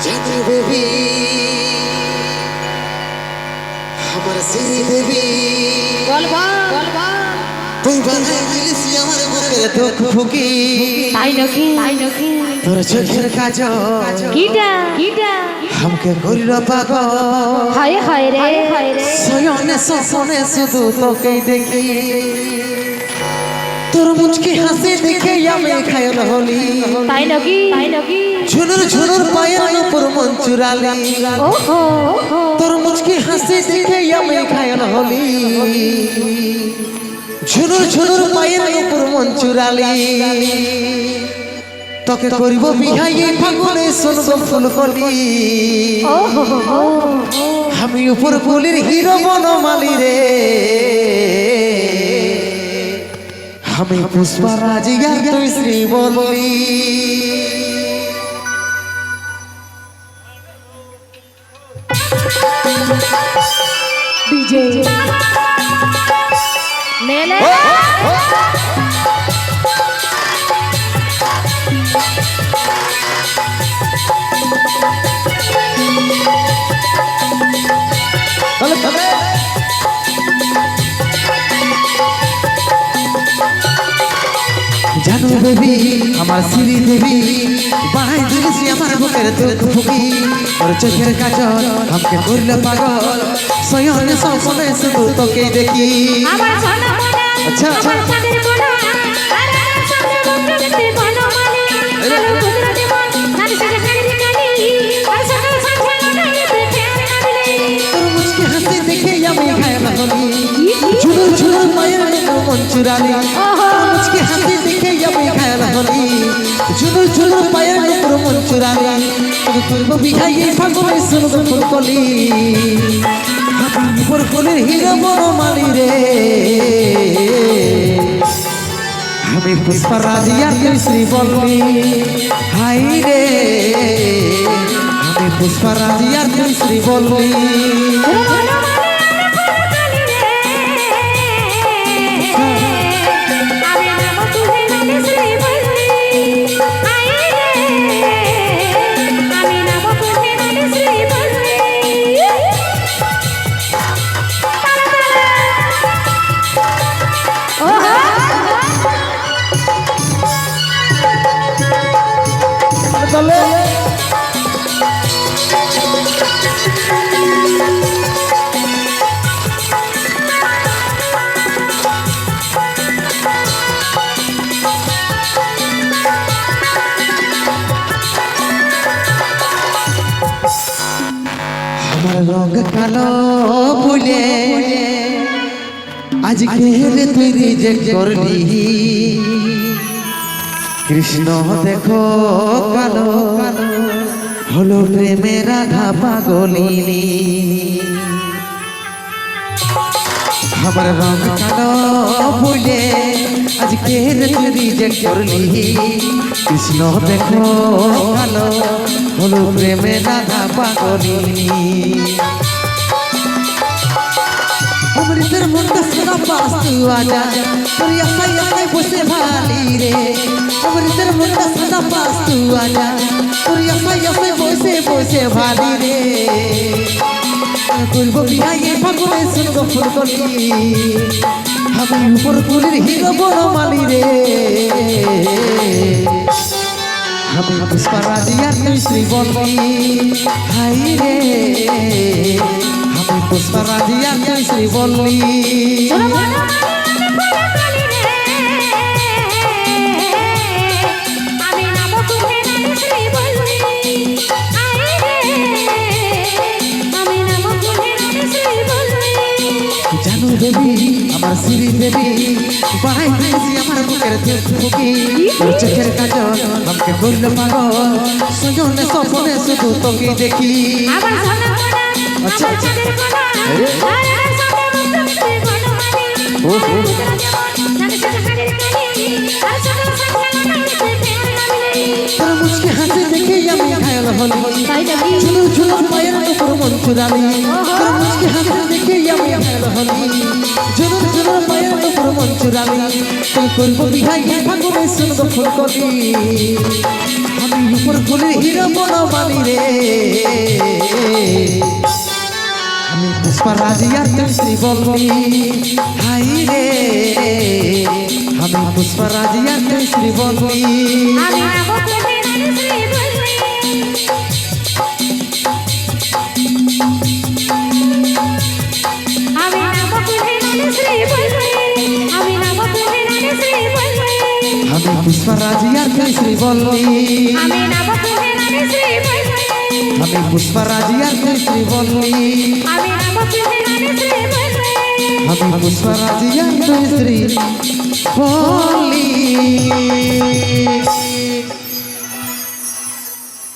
জানো বেবি আমার সিরি বেবি বল বল তুই বানাই দিলিস আমার বুকের দুঃখ ফুকি তাই নাকি তোর চোখের কাজল কিটা हमके করিল পাগল হায় রে সয়নে সপনে শুধু তোকে দেখি তোর মুচকি হাসি দেখে আমি খায়ল হলি তাই নাকি ঝুনুর ঝুনুর পায়ের উপর মন চুরালি ওহো তোর মুচকি হাসি দেখে আমি খায়ল হলি ঝুনুর ঝুনুর পায়ের উপর মন চুরালি তোকে করিব বিহাই এই ফাগুনে শুনবো ফুল কলি ওহো আমি উপর ফুলের হিরো বনমালী রে আমি পুষ্পা রাজিয়া তুই শ্রী বলি ডিজে নেলে জানো বেবি আমার শ্রী দেবী বাড়াই দিয়েছি আমার বুকের দুঃখ ফুকি ওর চোখের কাজল আমাকে করলে পাগল সয়নে সপনে শুধু তোকে দেখি আমার সোনা মোনা আচ্ছা আমার চাঁদের কোনা আর আমার সামনে মুখতে বনমালী আলো গুজরাটে মন নানি সাজে সাজে কালি আর সকাল সন্ধ্যা লটাইতে ফের নাদিলে তোর মুচকি হাসি দেখে আমি খায়ল হলি ঝুনুর ঝুনুর পায়ের উপর মন চুরালি তোর মুচকি হাসি দেখে আমি খায়ল হলি ঝুনুর ঝুনুর পায়ের উপর মন চুরালি তোকে করবো বিহাই এই ফাগুনে শুনবো ফুল কলি উপর ফুলের হিরো বনমালী রে আমি পুষ্পা রাজিয়া তুই শ্রী বললি হাই রে আমি পুষ্পা রাজিয়া তুই শ্রী বললি আমার রঙ কালো বলে আজকে রে তুই রিজেক্ট করলি কৃষ্ণ দেখো কালো হলো প্রেমের রাধা পাগলিনী আমার রঙ কালো বলে আজকে রে তুই রিজেক্ট করলি কৃষ্ণ দেখো কালো হলো প্রেমের রাধা পাগলিনী অমৃতের মনটা সোনা পাস তুই আজা তোর আশাই আশাই বসে ভালি রে অমৃতের মনটা সোনা পাস তুই আজা তোর আশাই আশাই বসে বসে ভালি রে করবো বিহাই এই ফাগুনে শুনবো ফুল কলি আমি উপর ফুলের হিরো বনমালী রে আমি পুষ্পা রাজিয়া তুই শ্রী বললি হাই রে আমি পুষ্পা রাজিয়া তুই শ্রী বললি জানো বেবি আমার শ্রী দেবী বাড়াই দিয়েছি আমার বুকের দুঃখ ফুকি ওর চোখের কাজল আমাকে করল পাগল সজনে সপনে শুধু তোকে দেখি আচ্ছা তোর মুচকি হাসি দেখে আমি ঘায়ল হলি ঝুনুর ঝুনুর পায়ের উপর মন চুরালি তোর মুচকি হাসি দেখে আমি ঘায়ল হলি ঝুনুর ঝুনুর ঝুনুর মায়ের নুপুর মঞ্চুরালি তুমি করবো বিহাই ফাগুনে শুনবো ফুলকলি আমি উপর ফুলে হিরো বনমালি রে আমি পুষ্পা রাজিয়া তুই শ্রীবল্লী হাই রে আমি পুষ্পা রাজিয়া তুই শ্রীবল্লী আমি নাম তুমি রানী শ্রী বলবি আমি নাম তুমি রানী শ্রী বলবি আমি নাম তুমি রানী শ্রী বলবি আমি পুষ্পা রাজিয়া তুই শ্রীবল্লী আমি নাম তুমি রানী শ্রী বলবি আমি পুষ্পা রাজিয়া তুই শ্রীবল্লী আমি নাম তুমি রানী শ্রী বলবি আমি পুষ্পা রাজিয়া তুই শ্রীবল্লী